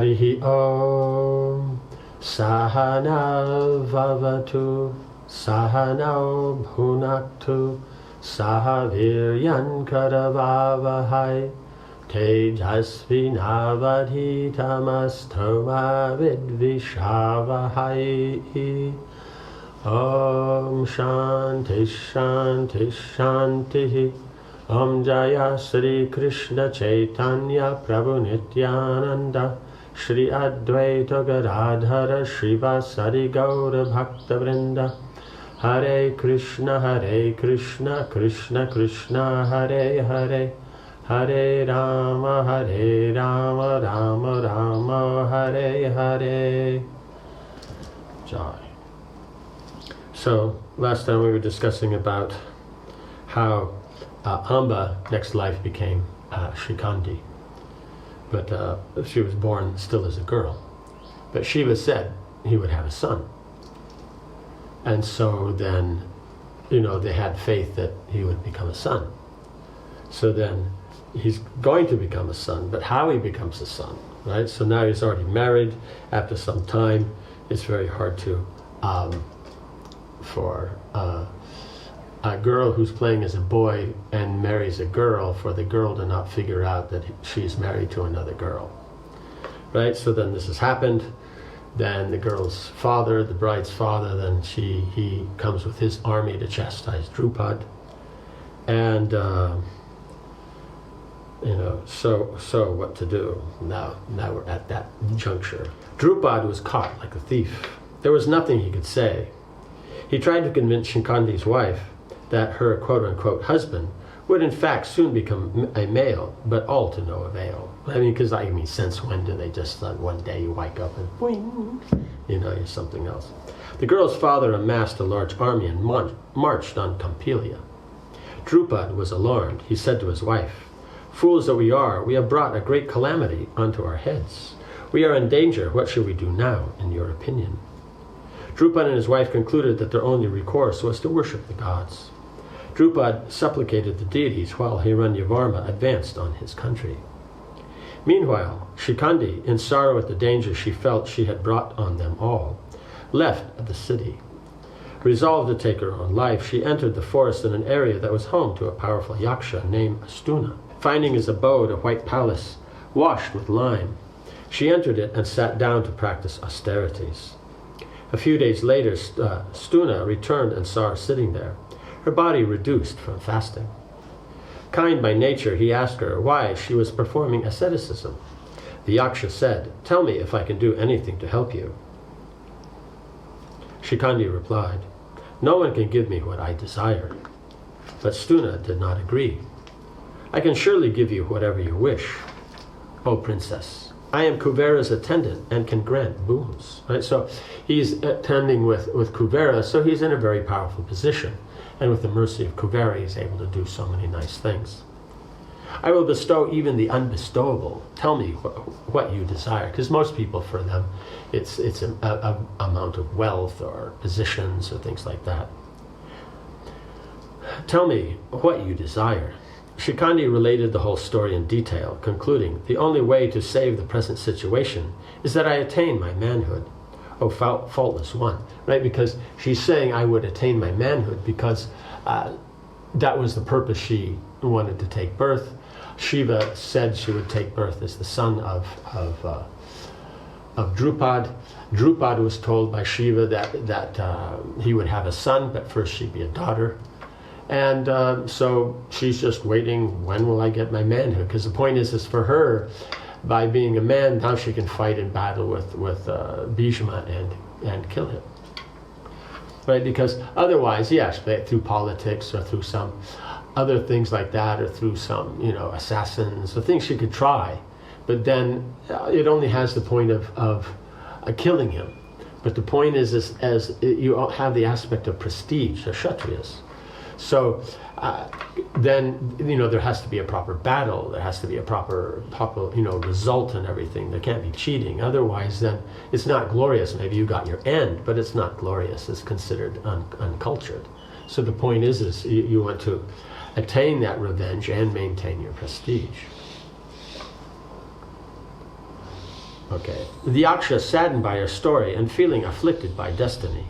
Harihi Om Sahana Vavatu Sahana Bhunaktu Sahaviryan Karavavahai Tejasvinavadhitamastoma Vidvishavahai. Om Shanti Shanti Shanti. Om Jaya Sri Krishna Chaitanya Prabhu Nityananda Shri Advaita Gadadhara Srivasadi Gaura Bhaktivinoda. Hare Krishna Krishna Krishna Hare Hare, Hare Rama Rama Rama Hare Hare. Jai. So last time we were discussing about how Amba next life became Shikandi, but she was born still as a girl. But Shiva said he would have a son. And so then, they had faith that he would become a son. So then he's going to become a son, but how he becomes a son, right? So now he's already married. After some time, it's very hard to, for a girl who's playing as a boy and marries a girl, for the girl to not figure out that she's married to another girl, right? So then this has happened. Then the girl's father, the bride's father, then he comes with his army to chastise Drupad. And, so what to do? Now we're at that juncture. Drupad was caught like a thief. There was nothing he could say. He tried to convince Shikandi's wife that her quote-unquote husband would in fact soon become a male, but all to no avail. Because since when do they just one day you wake up and boing, you're something else. The girl's father amassed a large army and marched on Campilia. Drupad was alarmed. He said to his wife, "Fools that we are, we have brought a great calamity onto our heads. We are in danger. What should we do now, in your opinion?" Drupad and his wife concluded that their only recourse was to worship the gods. Drupad supplicated the deities while Hiranyavarma advanced on his country. Meanwhile, Shikandi, in sorrow at the danger she felt she had brought on them all, left the city. Resolved to take her own life, she entered the forest in an area that was home to a powerful yaksha named Astuna. Finding his abode a white palace, washed with lime, she entered it and sat down to practice austerities. A few days later, Stuna returned and saw her sitting there, her body reduced from fasting. Kind by nature, he asked her why she was performing asceticism. The yaksha said, "Tell me if I can do anything to help you." Shikandi replied, "No one can give me what I desire." But Stuna did not agree. "I can surely give you whatever you wish, O princess. I am Kuvera's attendant and can grant boons." Right? So he's attending with Kuvera, so he's in a very powerful position. And with the mercy of Kuvera, he's able to do so many nice things. "I will bestow even the unbestowable. Tell me what you desire." Because most people, for them, it's an amount of wealth or positions or things like that. "Tell me what you desire." Shikandi related the whole story in detail, concluding, "The only way to save the present situation is that I attain my manhood. O faultless one," right? Because she's saying, I would attain my manhood because that was the purpose she wanted to take birth. Shiva said she would take birth as the son of Drupad. Drupad was told by Shiva that he would have a son, but first she'd be a daughter. And so she's just waiting, when will I get my manhood? Because the point is for her, by being a man, now she can fight in battle with Bhishma and kill him. Right? Because otherwise, yes, through politics or through some other things like that, or through some, assassins, or things she could try, but then it only has the point of killing him. But the point is as you have the aspect of prestige, the Kshatriyas. So then, there has to be a proper battle. There has to be a proper result and everything. There can't be cheating. Otherwise, then it's not glorious. Maybe you got your end, but it's not glorious. It's considered uncultured. So the point is you want to attain that revenge and maintain your prestige. Okay. The Yaksha, saddened by her story and feeling afflicted by destiny,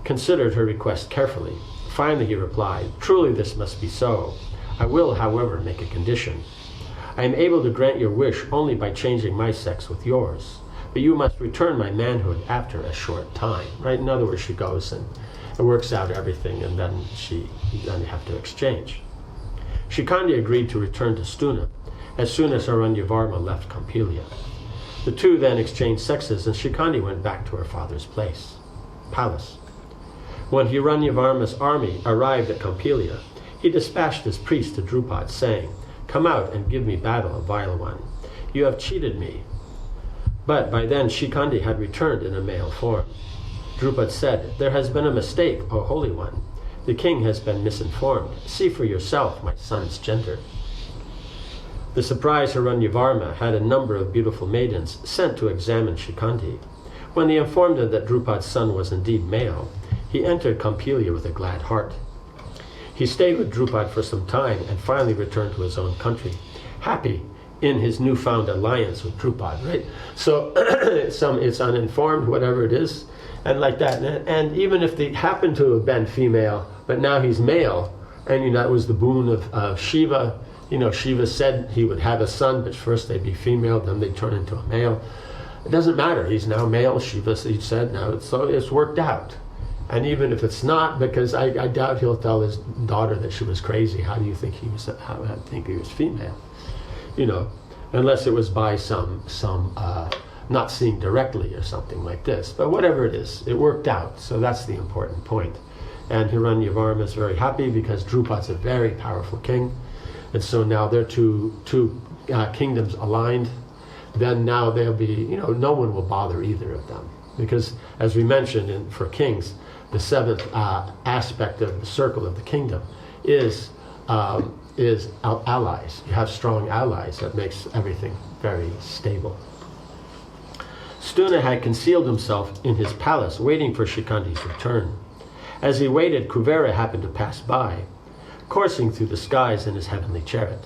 considered her request carefully. Finally he replied, "Truly this must be so. I will, however, make a condition. I am able to grant your wish only by changing my sex with yours, but you must return my manhood after a short time." Right? In other words, she goes and works out everything, and then you have to exchange. Shikandi agreed to return to Stuna as soon as Aranyavarma left Kampilia. The two then exchanged sexes, and Shikandi went back to her father's palace. When Hiranyavarma's army arrived at Kampilia, he dispatched his priest to Drupad, saying, "Come out and give me battle, vile one. You have cheated me." But by then Shikandi had returned in a male form. Drupad said, "There has been a mistake, O Holy One. The king has been misinformed. See for yourself my son's gender." The surprised Hiranyavarma had a number of beautiful maidens sent to examine Shikandi. When they informed him that Drupad's son was indeed male, he entered Kampilia with a glad heart. He stayed with Drupad for some time and finally returned to his own country, happy in his newfound alliance with Drupad, right? So it's uninformed, whatever it is, and like that. And even if they happen to have been female, but now he's male, and that was the boon of Shiva. Shiva said he would have a son, but first they'd be female, then they'd turn into a male. It doesn't matter. He's now male. Shiva, he said, now so it's worked out. And even if it's not, because I doubt he'll tell his daughter that she was crazy. How do you think he was? How I think he was female? Unless it was by some not seeing directly or something like this. But whatever it is, it worked out. So that's the important point. And Hiranyavarma is very happy because Drupad's a very powerful king, and so now they're two kingdoms aligned. Then now they'll be, no one will bother either of them, because as we mentioned, for kings, the seventh aspect of the circle of the kingdom is allies. You have strong allies. That makes everything very stable. Stuna had concealed himself in his palace, waiting for Shikandi's return. As he waited, Kuvera happened to pass by, coursing through the skies in his heavenly chariot.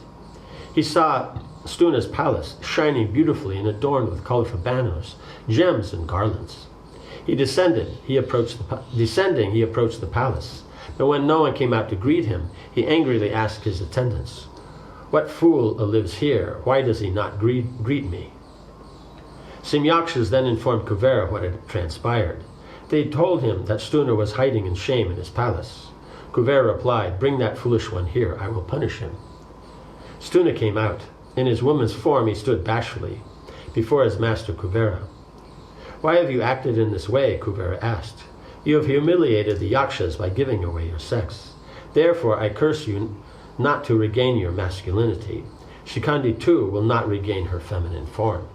He saw Stuna's palace shining beautifully and adorned with colorful banners, gems, and garlands. Descending, he approached the palace. But when no one came out to greet him, he angrily asked his attendants, "What fool lives here? Why does he not greet me?" Some Yakshas then informed Kuvera what had transpired. They told him that Stuna was hiding in shame in his palace. Kuvera replied, "Bring that foolish one here, I will punish him." Stuna came out. In his woman's form he stood bashfully before his master Kuvera. "Why have you acted in this way?" Kuvera asked. "You have humiliated the Yakshas by giving away your sex. Therefore I curse you not to regain your masculinity. Shikandi too will not regain her feminine form."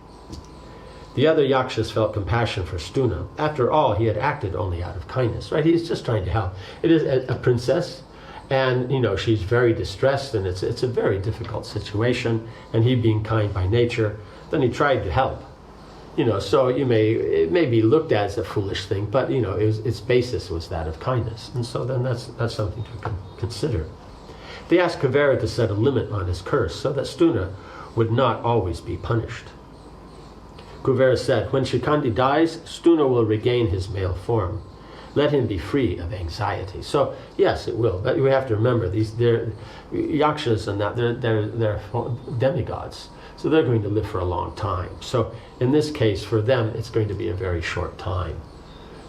The other Yakshas felt compassion for Stuna. After all, he had acted only out of kindness, right? He's just trying to help. It is a princess, and she's very distressed, and it's a very difficult situation, and he being kind by nature, then he tried to help. So it may be looked at as a foolish thing, but its basis was that of kindness, and so then that's something to consider. They asked Kuvera to set a limit on his curse so that Stuna would not always be punished. Kuvera said, "When Shikandi dies, Stuna will regain his male form. Let him be free of anxiety." So yes, it will, but we have to remember they're Yakshas and that they're demigods. So they're going to live for a long time. So in this case, for them, it's going to be a very short time.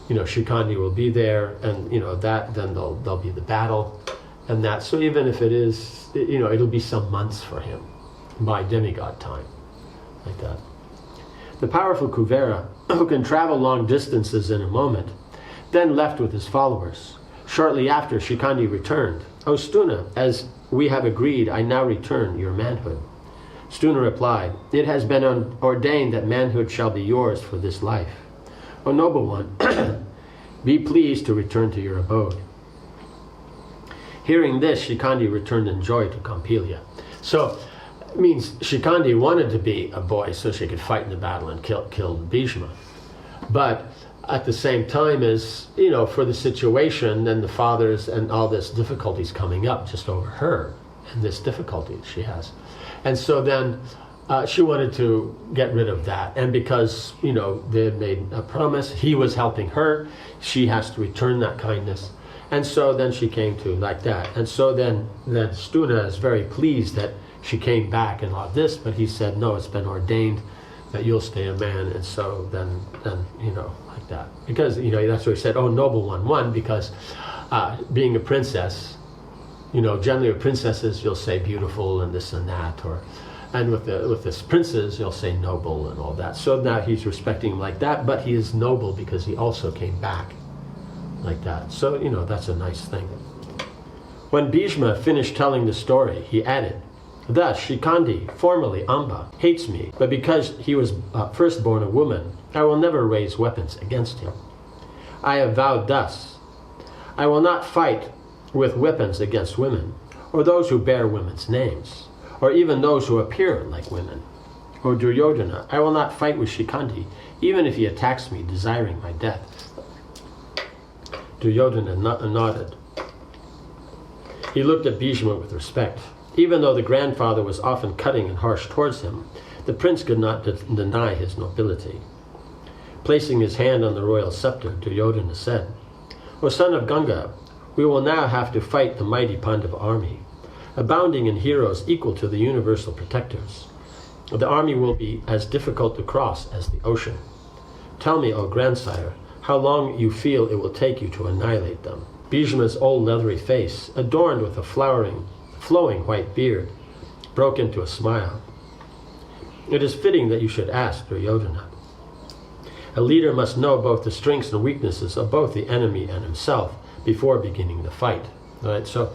Shikandi will be there, and then there'll be the battle, and that. So even if it is, it'll be some months for him by demigod time, like that. The powerful Kuvera, who can travel long distances in a moment, then left with his followers. Shortly after, Shikandi returned. "O Stuna, as we have agreed, I now return your manhood." Stuna replied, "It has been ordained that manhood shall be yours for this life. O noble one, be pleased to return to your abode." Hearing this, Shikandi returned in joy to Kampilia. So it means Shikandi wanted to be a boy so she could fight in the battle and kill Bhishma. But at the same time as, for the situation and the fathers and all this difficulties coming up just over her and this difficulty that she has. And so then she wanted to get rid of that. And because, they had made a promise, he was helping her, she has to return that kindness. And so then she came to like that. And so then Stuna is very pleased that she came back and all this, but he said, no, it's been ordained that you'll stay a man. And so then like that. Because, that's what he said, oh, noble one. One, because being a princess, generally with princesses, you'll say beautiful and this and that, and with this princes, you'll say noble and all that. So now he's respecting him like that, but he is noble because he also came back like that. So, that's a nice thing. When Bhishma finished telling the story, he added, thus Shikandi, formerly Amba, hates me, but because he was first born a woman, I will never raise weapons against him. I have vowed thus, I will not fight with weapons against women, or those who bear women's names, or even those who appear like women. O Duryodhana, I will not fight with Shikandi, even if he attacks me, desiring my death. Duryodhana nodded. He looked at Bhishma with respect. Even though the grandfather was often cutting and harsh towards him, the prince could not deny his nobility. Placing his hand on the royal scepter, Duryodhana said, O son of Ganga, we will now have to fight the mighty Pandava army, abounding in heroes equal to the universal protectors. The army will be as difficult to cross as the ocean. Tell me, O grandsire, how long you feel it will take you to annihilate them. Bhishma's old leathery face, adorned with a flowing white beard, broke into a smile. It is fitting that you should ask, Duryodhana. A leader must know both the strengths and weaknesses of both the enemy and himself before beginning the fight. Right? So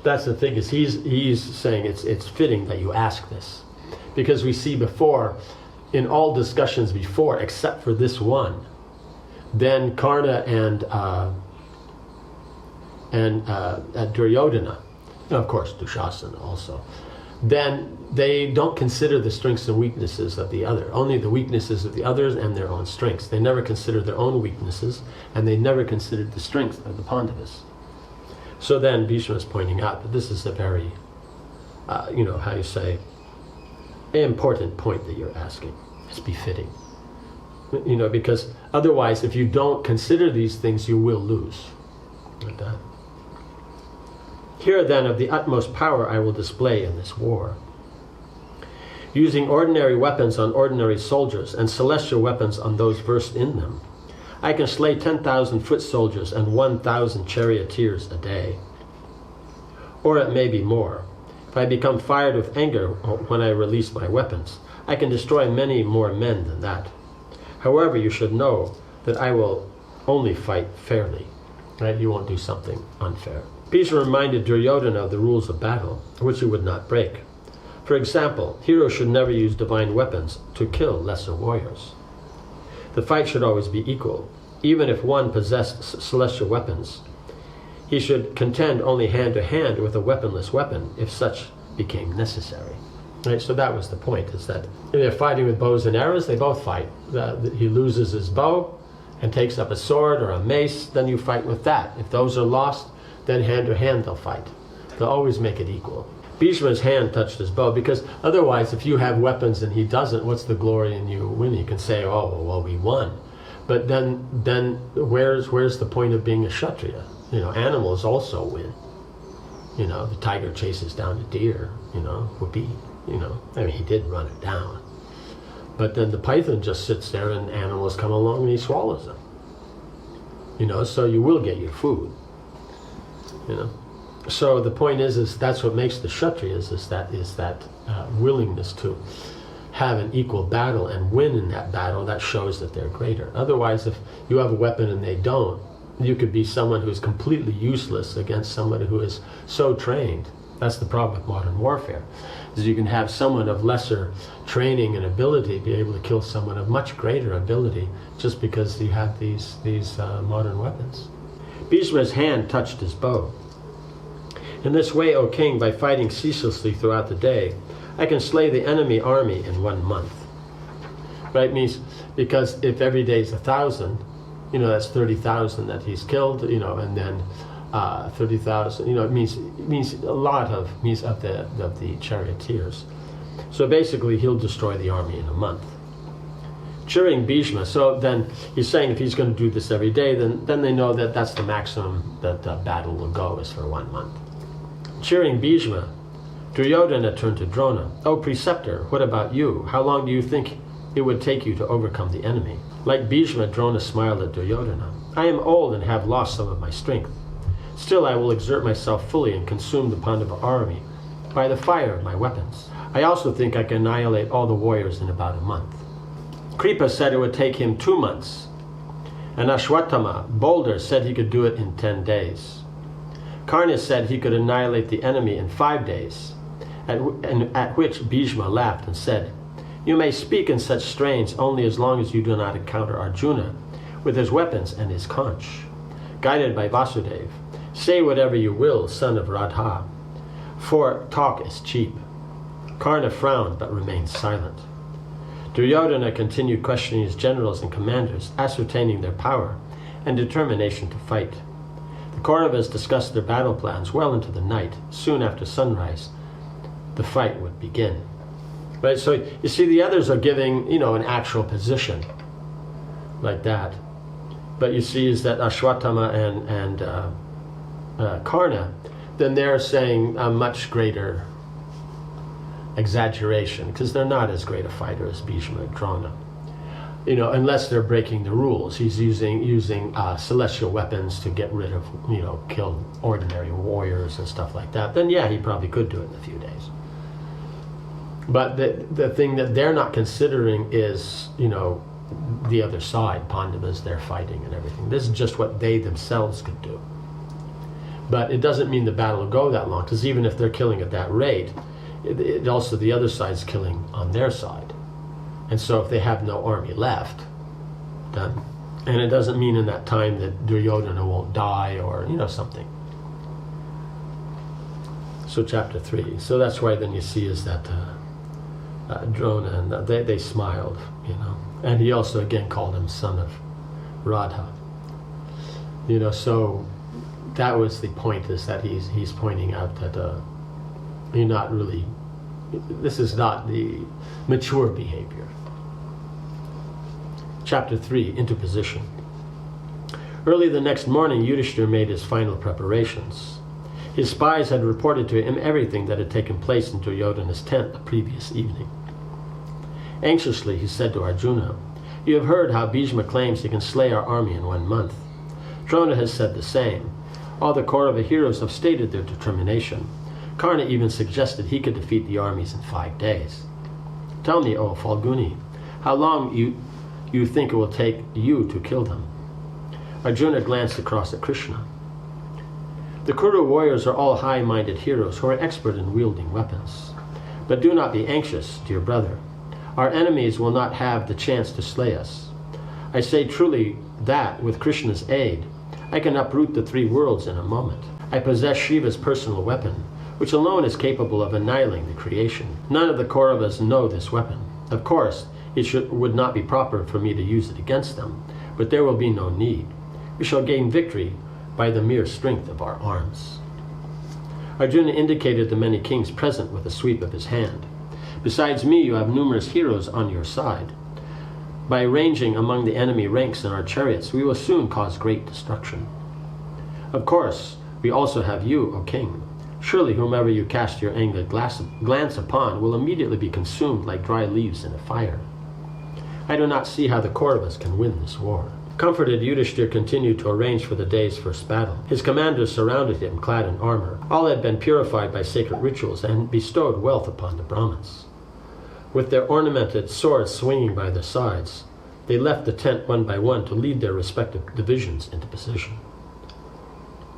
that's the thing, is he's saying it's fitting that you ask this. Because we see before, in all discussions before, except for this one, then Karna and Duryodhana, and of course Dushasana also, then they don't consider the strengths and weaknesses of the other, only the weaknesses of the others and their own strengths. They never consider their own weaknesses, and they never considered the strengths of the Pandavas. So then Bhishma is pointing out that this is a very, important point that you're asking. It's befitting. Because otherwise, if you don't consider these things, you will lose. Like that. Here then, of the utmost power I will display in this war. Using ordinary weapons on ordinary soldiers and celestial weapons on those versed in them, I can slay 10,000 foot soldiers and 1,000 charioteers a day. Or it may be more. If I become fired with anger when I release my weapons, I can destroy many more men than that. However, you should know that I will only fight fairly. Right? You won't do something unfair. Bhishma reminded Duryodhana of the rules of battle, which he would not break. For example, heroes should never use divine weapons to kill lesser warriors. The fight should always be equal. Even if one possessed celestial weapons, he should contend only hand to hand with a weaponless weapon if such became necessary. Right? So that was the point, is that if they're fighting with bows and arrows, they both fight. He loses his bow and takes up a sword or a mace, then you fight with that. If those are lost, then hand to hand they'll fight. They'll always make it equal. Bhishma's hand touched his bow, because otherwise if you have weapons and he doesn't, what's the glory in you winning? You can say, oh, well, we won. But then where's the point of being a Kshatriya? Animals also win. The tiger chases down a deer, whoopee, he did run it down. But then the python just sits there and animals come along and he swallows them. So you will get your food. So the point is that's what makes the Kshatriyas, is that willingness to have an equal battle and win in that battle. That shows that they're greater. Otherwise, if you have a weapon and they don't, you could be someone who's completely useless against somebody who is so trained. That's the problem with modern warfare, is you can have someone of lesser training and ability be able to kill someone of much greater ability just because you have these modern weapons. Bhishma's hand touched his bow. In this way, O king, by fighting ceaselessly throughout the day, I can slay the enemy army in 1 month. Right? Means, because if every day is 1,000, that's 30,000 that he's killed, and then 30,000, it means a lot of the charioteers. So basically, he'll destroy the army in a month. Cheering Bhishma, so then he's saying if he's going to do this every day, then they know that that's the maximum that the battle will go, is for 1 month. Cheering Bhishma, Duryodhana turned to Drona. "O preceptor, what about you? How long do you think it would take you to overcome the enemy?" Like Bhishma, Drona smiled at Duryodhana. "I am old and have lost some of my strength. Still, I will exert myself fully and consume the Pandava army by the fire of my weapons. I also think I can annihilate all the warriors in about a month." Kripa said it would take him 2 months. And Ashwatthama, bolder, said he could do it in 10 days. Karna said he could annihilate the enemy in 5 days, at which Bhishma laughed and said, "You may speak in such strains only as long as you do not encounter Arjuna with his weapons and his conch. Guided by Vasudeva, say whatever you will, son of Radha, for talk is cheap." Karna frowned but remained silent. Duryodhana continued questioning his generals and commanders, ascertaining their power and determination to fight. The Kauravas discussed their battle plans well into the night. Soon after sunrise, the fight would begin. Right, so you see the others are giving, an actual position like that. But you see is that Ashwatthama and Karna, then they're saying a much greater exaggeration, because they're not as great a fighter as Bhishma and Drona. Unless they're breaking the rules. He's using celestial weapons to get rid of, kill ordinary warriors and stuff like that. Then yeah, he probably could do it in a few days. But the thing that they're not considering is, the other side, Pandavas, they're fighting and everything. This is just what they themselves could do. But it doesn't mean the battle will go that long, because even if they're killing at that rate, it also the other side's killing on their side. And so if they have no army left, then, and it doesn't mean in that time that Duryodhana won't die or, something. So chapter 3. So that's why then you see is that Drona, and they smiled, And he also again called him son of Radha. So that was the point, is that he's pointing out that you're not really, this is not the mature behavior. Chapter 3, Interposition. Early the next morning, Yudhishthira made his final preparations. His spies had reported to him everything that had taken place in Duryodhana's tent the previous evening. Anxiously, he said to Arjuna, "You have heard how Bhishma claims he can slay our army in 1 month. Drona has said the same. All the Kaurava heroes have stated their determination. Karna even suggested he could defeat the armies in 5 days. Tell me, O Falguni, how long you think it will take you to kill them?" Arjuna glanced across at Krishna. "The Kuru warriors are all high-minded heroes who are expert in wielding weapons. But do not be anxious, dear brother. Our enemies will not have the chance to slay us. I say truly that, with Krishna's aid, I can uproot the 3 worlds in a moment. I possess Shiva's personal weapon, which alone is capable of annihilating the creation. None of the Kauravas know this weapon. Of course, it would not be proper for me to use it against them, but there will be no need. We shall gain victory by the mere strength of our arms." Arjuna indicated the many kings present with a sweep of his hand. "Besides me, you have numerous heroes on your side. By ranging among the enemy ranks in our chariots, we will soon cause great destruction. Of course, we also have you, O king. Surely whomever you cast your angry glance upon will immediately be consumed like dry leaves in a fire. I do not see how the Kauravas can win this war." Comforted, Yudhishthira continued to arrange for the day's first battle. His commanders surrounded him, clad in armor. All had been purified by sacred rituals and bestowed wealth upon the Brahmins. With their ornamented swords swinging by their sides, they left the tent one by one to lead their respective divisions into position.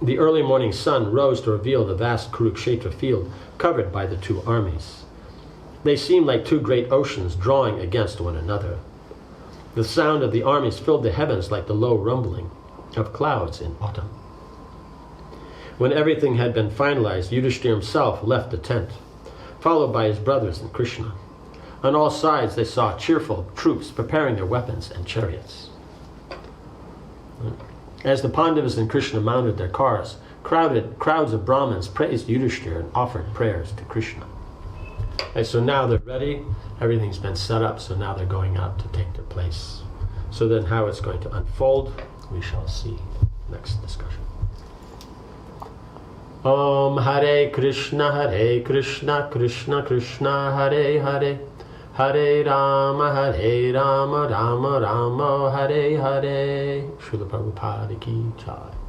The early morning sun rose to reveal the vast Kurukshetra field covered by the 2 armies. They seemed like 2 great oceans drawing against one another. The sound of the armies filled the heavens like the low rumbling of clouds in autumn. When everything had been finalized, Yudhishthira himself left the tent, followed by his brothers and Krishna. On all sides they saw cheerful troops preparing their weapons and chariots. As the Pandavas and Krishna mounted their cars, crowds of Brahmins praised Yudhishthira and offered prayers to Krishna. And so now they're ready, everything's been set up, so now they're going out to take their place. So then how it's going to unfold, we shall see next discussion. Om Hare Krishna, Krishna Krishna, Hare Hare, Hare Rama, Rama Rama, Hare Hare. Srila Prabhupada ki jai.